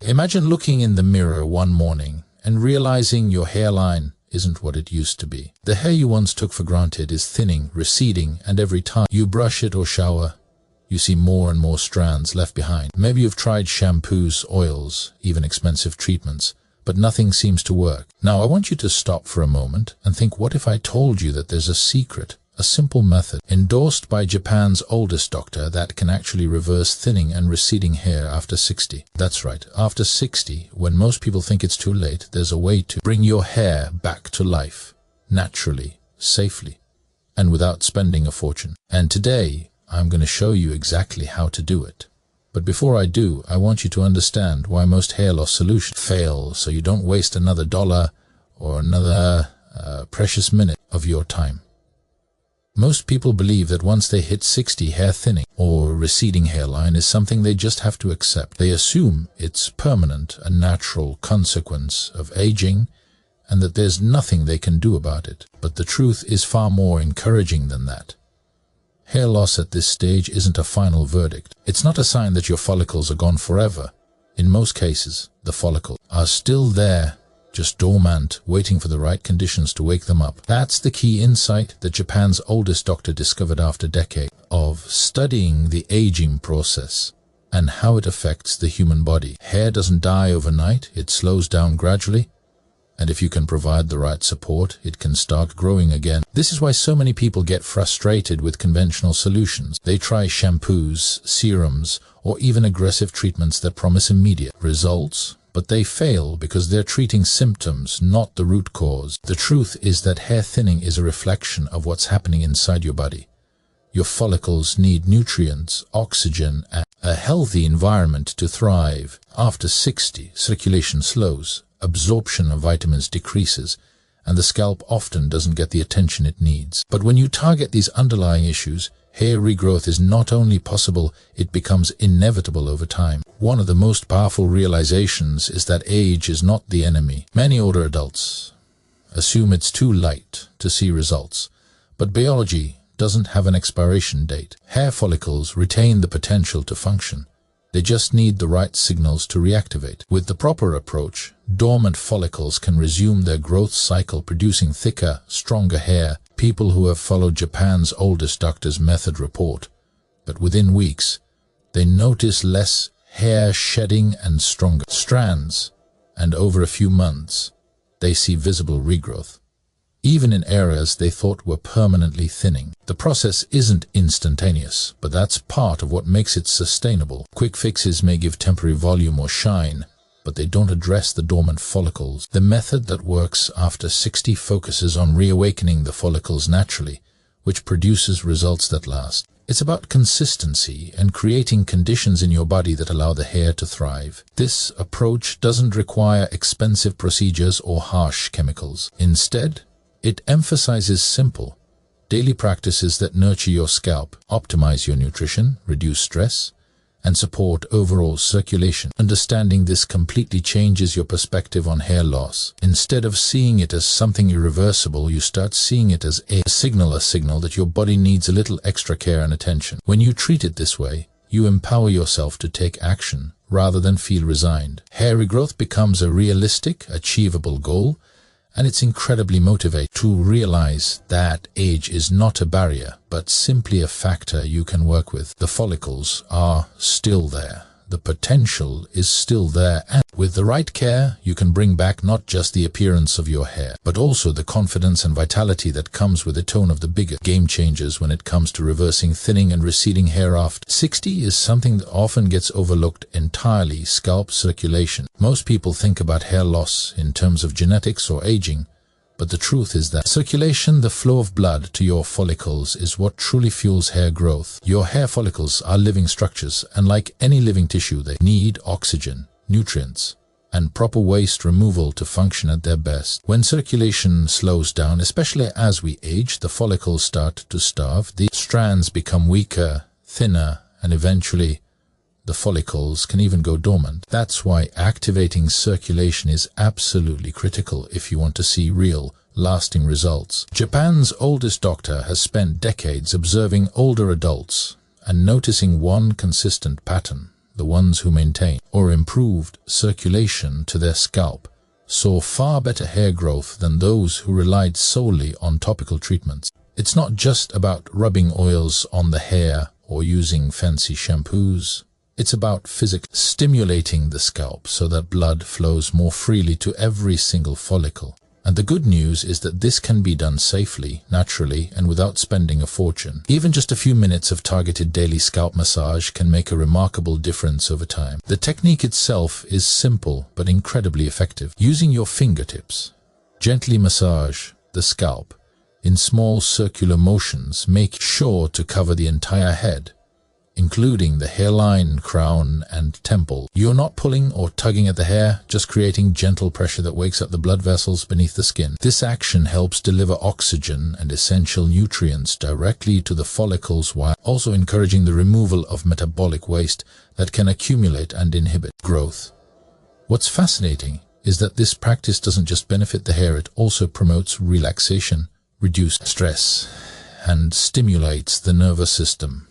Imagine looking in the mirror one morning and realizing your hairline isn't what it used to be. The hair you once took for granted is thinning, receding, and every time you brush it or shower, you see more and more strands left behind. Maybe you've tried shampoos, oils, even expensive treatments, but nothing seems to work. Now I want you to stop for a moment and think, what if I told you that there's a secret, a simple method, endorsed by Japan's oldest doctor, that can actually reverse thinning and receding hair after 60? That's right, after 60, when most people think it's too late, there's a way to bring your hair back to life, naturally, safely, and without spending a fortune. And today, I'm going to show you exactly how to do it. But before I do, I want you to understand why most hair loss solutions fail, so you don't waste another dollar or another precious minute of your time. Most people believe that once they hit 60, hair thinning or receding hairline is something they just have to accept. They assume it's permanent, a natural consequence of aging, and that there's nothing they can do about it. But the truth is far more encouraging than that. Hair loss at this stage isn't a final verdict. It's not a sign that your follicles are gone forever. In most cases, the follicles are still there, just dormant, waiting for the right conditions to wake them up. That's the key insight that Japan's oldest doctor discovered after decades of studying the aging process and how it affects the human body. Hair doesn't die overnight, it slows down gradually. And if you can provide the right support, it can start growing again. This is why so many people get frustrated with conventional solutions. They try shampoos, serums, or even aggressive treatments that promise immediate results, but they fail because they're treating symptoms, not the root cause. The truth is that hair thinning is a reflection of what's happening inside your body. Your follicles need nutrients, oxygen, and a healthy environment to thrive. After 60, circulation slows. Absorption of vitamins decreases, and the scalp often doesn't get the attention it needs. But when you target these underlying issues, hair regrowth is not only possible, it becomes inevitable over time. One of the most powerful realizations is that age is not the enemy. Many older adults assume it's too late to see results, but biology doesn't have an expiration date. Hair follicles retain the potential to function. They just need the right signals to reactivate. With the proper approach, dormant follicles can resume their growth cycle, producing thicker, stronger hair. People who have followed Japan's oldest doctor's method report that within weeks, they notice less hair shedding and stronger strands, and over a few months, they see visible regrowth, even in areas they thought were permanently thinning. The process isn't instantaneous, but that's part of what makes it sustainable. Quick fixes may give temporary volume or shine, but they don't address the dormant follicles. The method that works after 60 focuses on reawakening the follicles naturally, which produces results that last. It's about consistency and creating conditions in your body that allow the hair to thrive. This approach doesn't require expensive procedures or harsh chemicals. Instead, it emphasizes simple, daily practices that nurture your scalp, optimize your nutrition, reduce stress, and support overall circulation. Understanding this completely changes your perspective on hair loss. Instead of seeing it as something irreversible, you start seeing it as a signal that your body needs a little extra care and attention. When you treat it this way, you empower yourself to take action rather than feel resigned. Hair regrowth becomes a realistic, achievable goal, and it's incredibly motivating to realize that age is not a barrier, but simply a factor you can work with. The follicles are still there. The potential is still there, and with the right care, you can bring back not just the appearance of your hair, but also the confidence and vitality that comes with the tone of the bigger game changers when it comes to reversing thinning and receding hair after 60 is something that often gets overlooked entirely: scalp circulation. Most people think about hair loss in terms of genetics or aging, but the truth is that circulation, the flow of blood to your follicles, is what truly fuels hair growth. Your hair follicles are living structures, and like any living tissue, they need oxygen, nutrients, and proper waste removal to function at their best. When circulation slows down, especially as we age, the follicles start to starve. The strands become weaker, thinner, and eventually the follicles can even go dormant. That's why activating circulation is absolutely critical if you want to see real, lasting results. Japan's oldest doctor has spent decades observing older adults and noticing one consistent pattern. the ones who maintained or improved circulation to their scalp, saw far better hair growth than those who relied solely on topical treatments. It's not just about rubbing oils on the hair or using fancy shampoos. It's about physically stimulating the scalp so that blood flows more freely to every single follicle. And the good news is that this can be done safely, naturally, and without spending a fortune. Even just a few minutes of targeted daily scalp massage can make a remarkable difference over time. The technique itself is simple but incredibly effective. Using your fingertips, gently massage the scalp in small circular motions. Make sure to cover the entire head, including the hairline, crown, and temple. You're not pulling or tugging at the hair, just creating gentle pressure that wakes up the blood vessels beneath the skin. This action helps deliver oxygen and essential nutrients directly to the follicles while also encouraging the removal of metabolic waste that can accumulate and inhibit growth. What's fascinating is that this practice doesn't just benefit the hair, it also promotes relaxation, reduces stress, and stimulates the nervous system,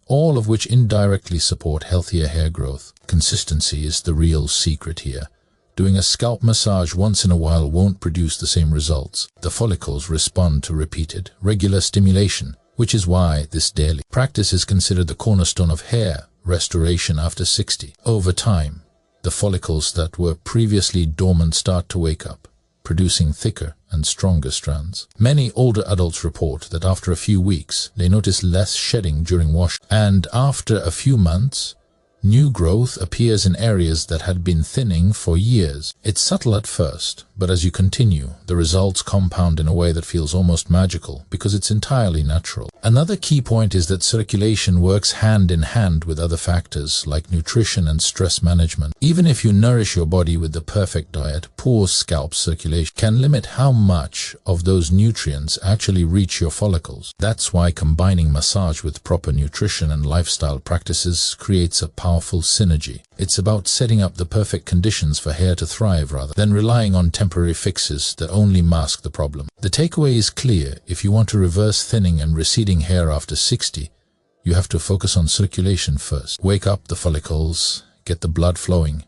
all of which indirectly support healthier hair growth. Consistency is the real secret here. Doing a scalp massage once in a while won't produce the same results. The follicles respond to repeated, regular stimulation, which is why this daily practice is considered the cornerstone of hair restoration after 60. Over time, the follicles that were previously dormant start to wake up, producing thicker and stronger strands. Many older adults report that after a few weeks, they notice less shedding during wash, and after a few months, new growth appears in areas that had been thinning for years. It's subtle at first, but as you continue, the results compound in a way that feels almost magical because it's entirely natural. Another key point is that circulation works hand in hand with other factors like nutrition and stress management. Even if you nourish your body with the perfect diet, poor scalp circulation can limit how much of those nutrients actually reach your follicles. That's why combining massage with proper nutrition and lifestyle practices creates a powerful synergy. It's about setting up the perfect conditions for hair to thrive rather than relying on temporary fixes that only mask the problem. The takeaway is clear. If you want to reverse thinning and receding hair after 60, you have to focus on circulation first. Wake up the follicles, get the blood flowing,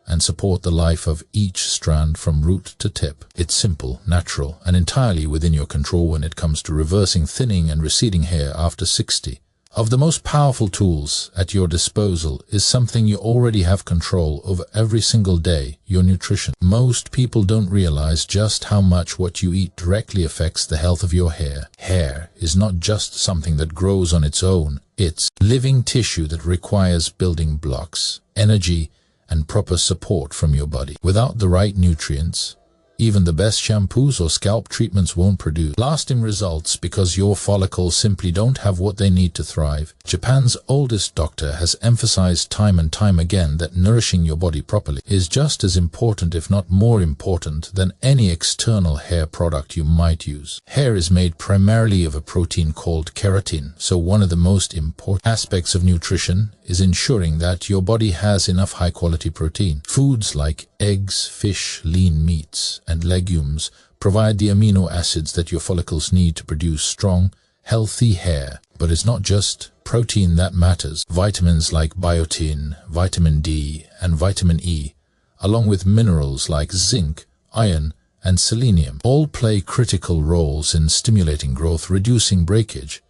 and support the life of each strand from root to tip. It's simple, natural, and entirely within your control when it comes to reversing thinning and receding hair after 60. Of the most powerful tools at your disposal is something you already have control over every single day: your nutrition. Most people don't realize just how much what you eat directly affects the health of your hair. Hair is not just something that grows on its own. It's living tissue that requires building blocks, energy, and proper support from your body. Without the right nutrients, even the best shampoos or scalp treatments won't produce lasting results because your follicles simply don't have what they need to thrive. Japan's oldest doctor has emphasized time and time again that nourishing your body properly is just as important, if not more important, than any external hair product you might use. Hair is made primarily of a protein called keratin, so one of the most important aspects of nutrition is ensuring that your body has enough high-quality protein. Foods like eggs, fish, lean meats, and legumes provide the amino acids that your follicles need to produce strong, healthy hair. But it's not just protein that matters. Vitamins like biotin, vitamin D, and vitamin E, along with minerals like zinc, iron, and selenium, all play critical roles in stimulating growth, reducing breakage,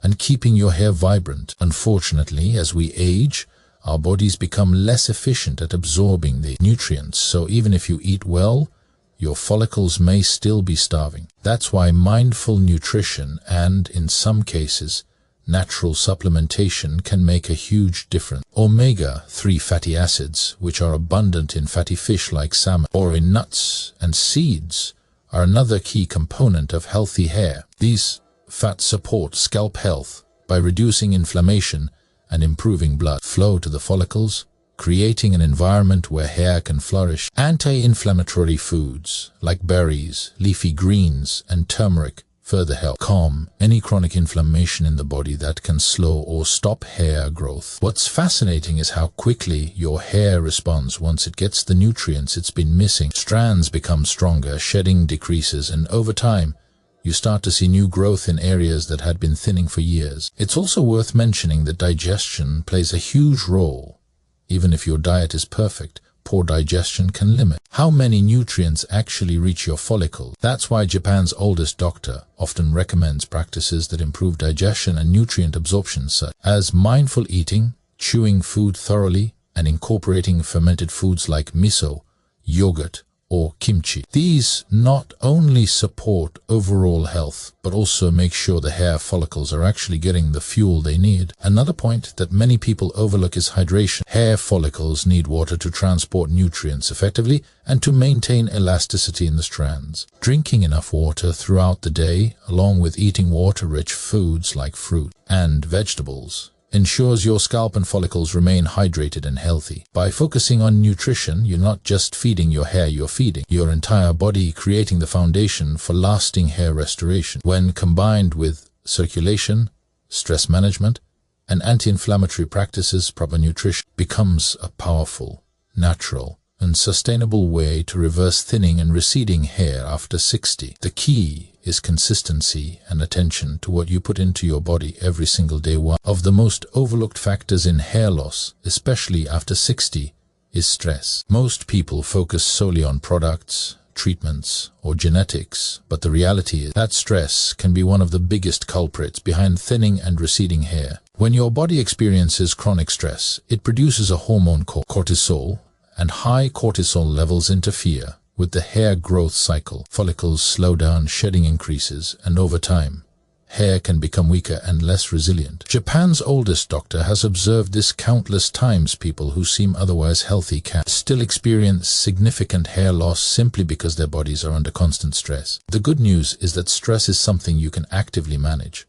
and keeping your hair vibrant. Unfortunately, as we age, our bodies become less efficient at absorbing the nutrients, so even if you eat well, your follicles may still be starving. That's why mindful nutrition and, in some cases, natural supplementation can make a huge difference. Omega-3 fatty acids, which are abundant in fatty fish like salmon or in nuts and seeds, are another key component of healthy hair. These fats support scalp health by reducing inflammation and improving blood flow to the follicles, creating an environment where hair can flourish. Anti-inflammatory foods like berries, leafy greens, and turmeric further help calm any chronic inflammation in the body that can slow or stop hair growth. What's fascinating is how quickly your hair responds once it gets the nutrients it's been missing. Strands become stronger, shedding decreases, and over time, you start to see new growth in areas that had been thinning for years. It's also worth mentioning that digestion plays a huge role Even if your diet is perfect, poor digestion can limit how many nutrients actually reach your follicle. That's why Japan's oldest doctor often recommends practices that improve digestion and nutrient absorption, such as mindful eating, chewing food thoroughly, and incorporating fermented foods like miso, yogurt, or kimchi. These not only support overall health, but also make sure the hair follicles are actually getting the fuel they need. Another point that many people overlook is hydration. Hair follicles need water to transport nutrients effectively and to maintain elasticity in the strands. Drinking enough water throughout the day, along with eating water-rich foods like fruit and vegetables, ensures your scalp and follicles remain hydrated and healthy. By focusing on nutrition, you're not just feeding your hair, you're feeding your entire body, creating the foundation for lasting hair restoration. When combined with circulation, stress management, and anti-inflammatory practices, proper nutrition becomes a powerful, natural, and sustainable way to reverse thinning and receding hair after 60. The key is consistency and attention to what you put into your body every single day. One of the most overlooked factors in hair loss, especially after 60, is stress. Most people focus solely on products, treatments, or genetics, but the reality is that stress can be one of the biggest culprits behind thinning and receding hair. When your body experiences chronic stress, it produces a hormone called cortisol, and high cortisol levels interfere with the hair growth cycle. Follicles slow down, shedding increases, and over time, hair can become weaker and less resilient. Japan's oldest doctor has observed this countless times. People who seem otherwise healthy can still experience significant hair loss simply because their bodies are under constant stress. The good news is that stress is something you can actively manage,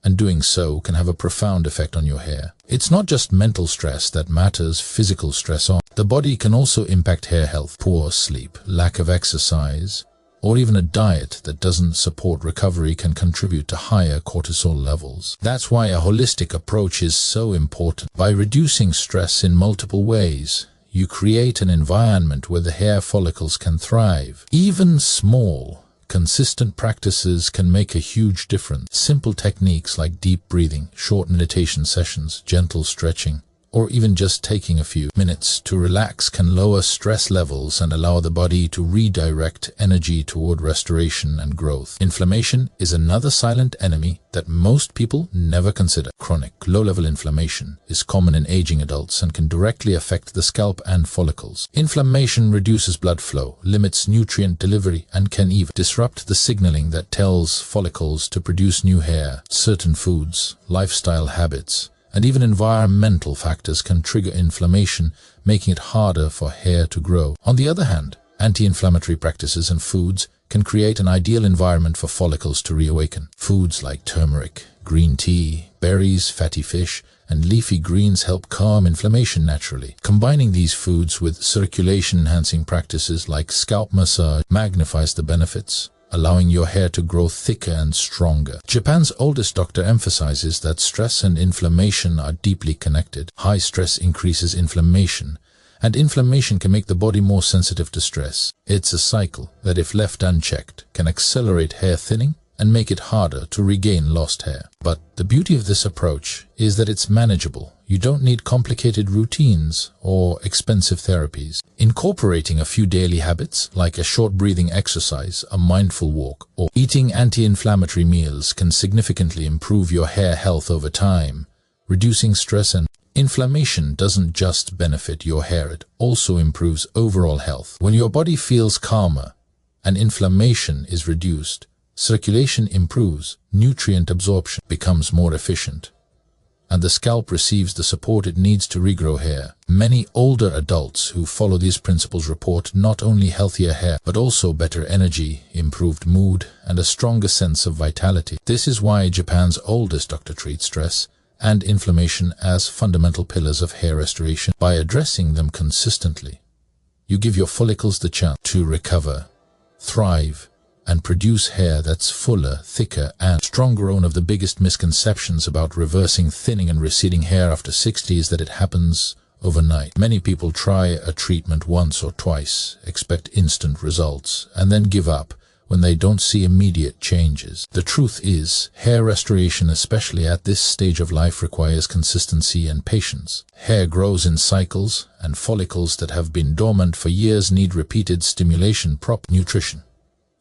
and doing so can have a profound effect on your hair. It's not just mental stress that matters, physical stress on the body can also impact hair health. Poor sleep, lack of exercise, or even a diet that doesn't support recovery can contribute to higher cortisol levels. That's why a holistic approach is so important. By reducing stress in multiple ways, you create an environment where the hair follicles can thrive. Even small, consistent practices can make a huge difference. Simple techniques like deep breathing, short meditation sessions, gentle stretching, or even just taking a few minutes to relax can lower stress levels and allow the body to redirect energy toward restoration and growth. Inflammation is another silent enemy that most people never consider. Chronic, low-level inflammation is common in aging adults and can directly affect the scalp and follicles. Inflammation reduces blood flow, limits nutrient delivery, and can even disrupt the signaling that tells follicles to produce new hair. Certain foods, lifestyle habits, and even environmental factors can trigger inflammation, making it harder for hair to grow. On the other hand, anti-inflammatory practices and foods can create an ideal environment for follicles to reawaken. Foods like turmeric, green tea, berries, fatty fish, and leafy greens help calm inflammation naturally. Combining these foods with circulation-enhancing practices like scalp massage magnifies the benefits, allowing your hair to grow thicker and stronger. Japan's oldest doctor emphasizes that stress and inflammation are deeply connected. High stress increases inflammation, and inflammation can make the body more sensitive to stress. It's a cycle that, if left unchecked, can accelerate hair thinning and make it harder to regain lost hair. But the beauty of this approach is that it's manageable. You don't need complicated routines or expensive therapies. Incorporating a few daily habits like a short breathing exercise, a mindful walk, or eating anti-inflammatory meals can significantly improve your hair health over time. Reducing stress and inflammation doesn't just benefit your hair, it also improves overall health. When your body feels calmer and inflammation is reduced, circulation improves, nutrient absorption becomes more efficient, and the scalp receives the support it needs to regrow hair. Many older adults who follow these principles report not only healthier hair, but also better energy, improved mood, and a stronger sense of vitality. This is why Japan's oldest doctor treats stress and inflammation as fundamental pillars of hair restoration. By addressing them consistently, you give your follicles the chance to recover, thrive, and produce hair that's fuller, thicker, and stronger. One of the biggest misconceptions about reversing thinning and receding hair after 60 is that it happens overnight. Many people try a treatment once or twice, expect instant results, and then give up when they don't see immediate changes. The truth is, hair restoration, especially at this stage of life, requires consistency and patience. Hair grows in cycles, and follicles that have been dormant for years need repeated stimulation, proper nutrition,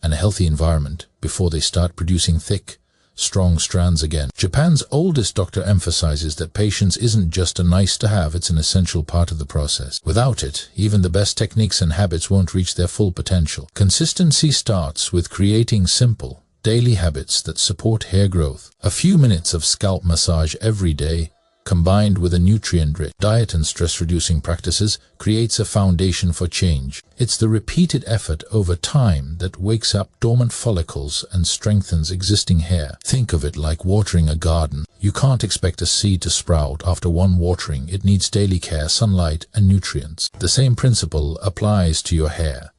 and a healthy environment before they start producing thick, strong strands again. Japan's oldest doctor emphasizes that patience isn't just a nice to have, it's an essential part of the process. Without it, even the best techniques and habits won't reach their full potential. Consistency starts with creating simple, daily habits that support hair growth. A few minutes of scalp massage every day, combined with a nutrient-rich diet and stress-reducing practices, creates a foundation for change. It's the repeated effort over time that wakes up dormant follicles and strengthens existing hair. Think of it like watering a garden. You can't expect a seed to sprout after one watering. It needs daily care, sunlight, and nutrients. The same principle applies to your hair.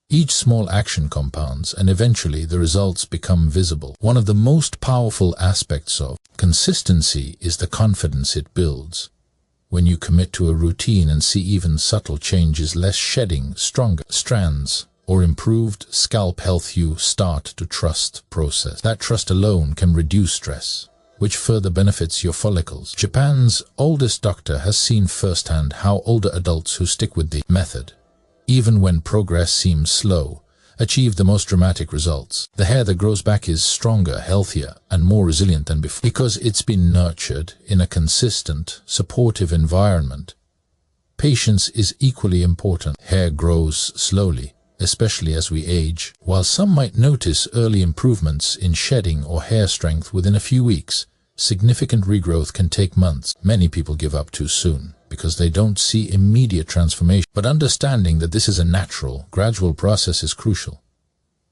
Each small action compounds, and eventually the results become visible. One of the most powerful aspects of consistency is the confidence it builds. When you commit to a routine and see even subtle changes, less shedding, stronger strands, or improved scalp health, you start to trust the process. That trust alone can reduce stress, which further benefits your follicles. Japan's oldest doctor has seen firsthand how older adults who stick with the method, even when progress seems slow, achieve the most dramatic results. The hair that grows back is stronger, healthier, and more resilient than before because it's been nurtured in a consistent, supportive environment. Patience is equally important. Hair grows slowly, especially as we age. While some might notice early improvements in shedding or hair strength within a few weeks, significant regrowth can take months. Many people give up too soon because they don't see immediate transformation. But understanding that this is a natural, gradual process is crucial.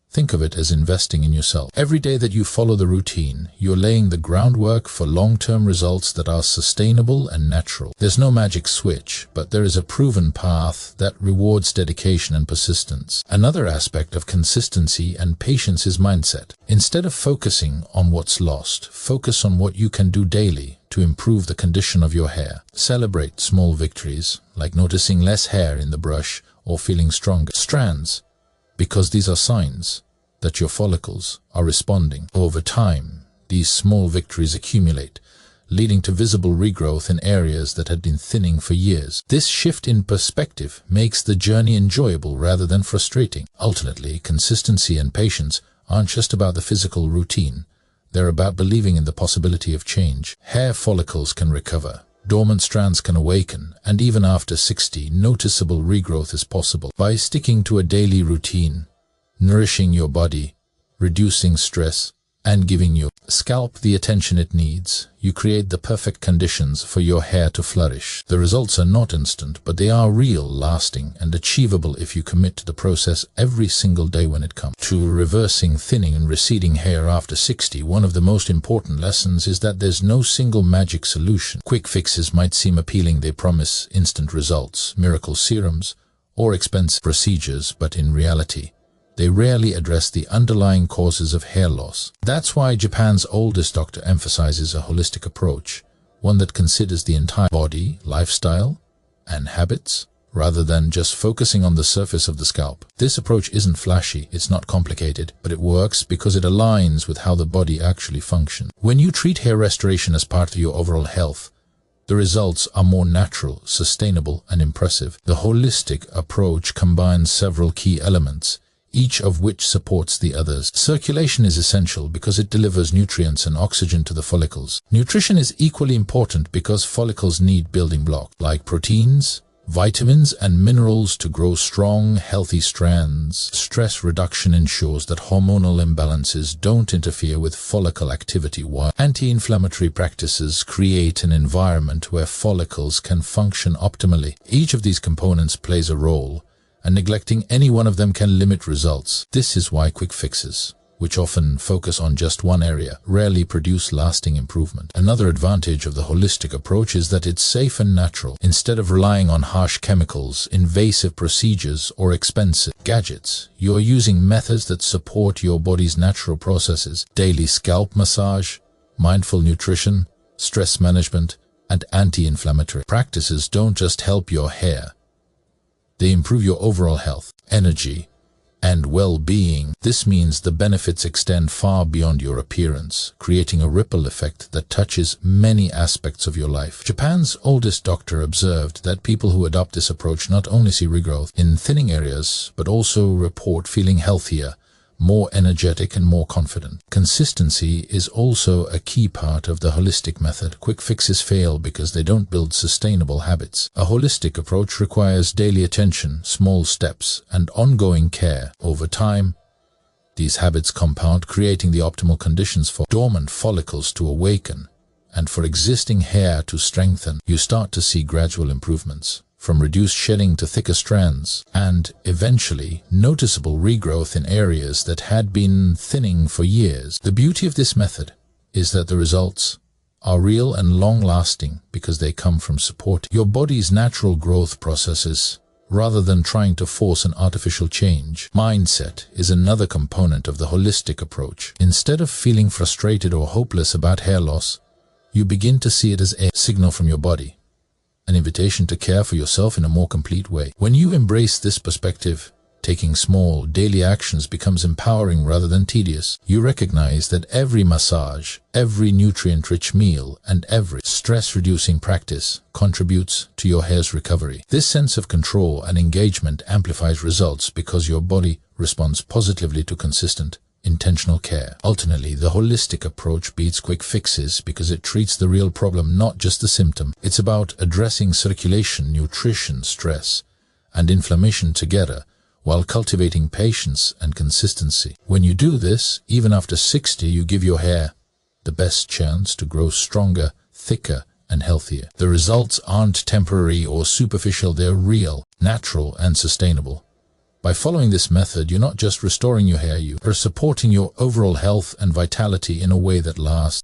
Think of it as investing in yourself. Every day that you follow the routine, you're laying the groundwork for long-term results that are sustainable and natural. There's no magic switch, but there is a proven path that rewards dedication and persistence. Another aspect of consistency and patience is mindset. Instead of focusing on what's lost, focus on what you can do daily to improve the condition of your hair. Celebrate small victories, like noticing less hair in the brush or feeling stronger strands, because these are signs that your follicles are responding. Over time, these small victories accumulate, leading to visible regrowth in areas that had been thinning for years. This shift in perspective makes the journey enjoyable rather than frustrating. Ultimately, consistency and patience aren't just about the physical routine. They're about believing in the possibility of change. Hair follicles can recover, dormant strands can awaken, and even after 60, noticeable regrowth is possible. By sticking to a daily routine, nourishing your body, reducing stress, and giving your scalp the attention it needs, you create the perfect conditions for your hair to flourish. The results are not instant, but they are real, lasting, and achievable if you commit to the process every single day when it comes to reversing thinning and receding hair after 60. One of the most important lessons is that there's no single magic solution. Quick fixes might seem appealing. They promise instant results, miracle serums, or expensive procedures, but in reality, they rarely address the underlying causes of hair loss. That's why Japan's oldest doctor emphasizes a holistic approach, one that considers the entire body, lifestyle, and habits, rather than just focusing on the surface of the scalp. This approach isn't flashy, it's not complicated, but it works because it aligns with how the body actually functions. When you treat hair restoration as part of your overall health, the results are more natural, sustainable, and impressive. The holistic approach combines several key elements, each of which supports the others. Circulation is essential because it delivers nutrients and oxygen to the follicles. Nutrition is equally important because follicles need building blocks like proteins, vitamins, and minerals to grow strong, healthy strands. Stress reduction ensures that hormonal imbalances don't interfere with follicle activity, while anti-inflammatory practices create an environment where follicles can function optimally. Each of these components plays a role, and neglecting any one of them can limit results. This is why quick fixes, which often focus on just one area, rarely produce lasting improvement. Another advantage of the holistic approach is that it's safe and natural. Instead of relying on harsh chemicals, invasive procedures, or expensive gadgets, you are using methods that support your body's natural processes. Daily scalp massage, mindful nutrition, stress management, and anti-inflammatory practices don't just help your hair. They improve your overall health, energy, and well-being. This means the benefits extend far beyond your appearance, creating a ripple effect that touches many aspects of your life. Japan's oldest doctor observed that people who adopt this approach not only see regrowth in thinning areas, but also report feeling healthier, more energetic and more confident. Consistency is also a key part of the holistic method. Quick fixes fail because they don't build sustainable habits. A holistic approach requires daily attention, small steps, and ongoing care. Over time, these habits compound, creating the optimal conditions for dormant follicles to awaken and for existing hair to strengthen. You start to see gradual improvements, from reduced shedding to thicker strands, and eventually noticeable regrowth in areas that had been thinning for years. The beauty of this method is that the results are real and long-lasting because they come from support your body's natural growth processes rather than trying to force an artificial change. Mindset is another component of the holistic approach. Instead of feeling frustrated or hopeless about hair loss, you begin to see it as a signal from your body, an invitation to care for yourself in a more complete way. When you embrace this perspective, taking small, daily actions becomes empowering rather than tedious. You recognize that every massage, every nutrient-rich meal, and every stress-reducing practice contributes to your hair's recovery. This sense of control and engagement amplifies results because your body responds positively to consistent, intentional care. Ultimately, the holistic approach beats quick fixes because it treats the real problem, not just the symptom. It's about addressing circulation, nutrition, stress, and inflammation together, while cultivating patience and consistency. When you do this, even after 60, you give your hair the best chance to grow stronger, thicker, and healthier. The results aren't temporary or superficial, they're real, natural, and sustainable. By following this method, you're not just restoring your hair, you are supporting your overall health and vitality in a way that lasts.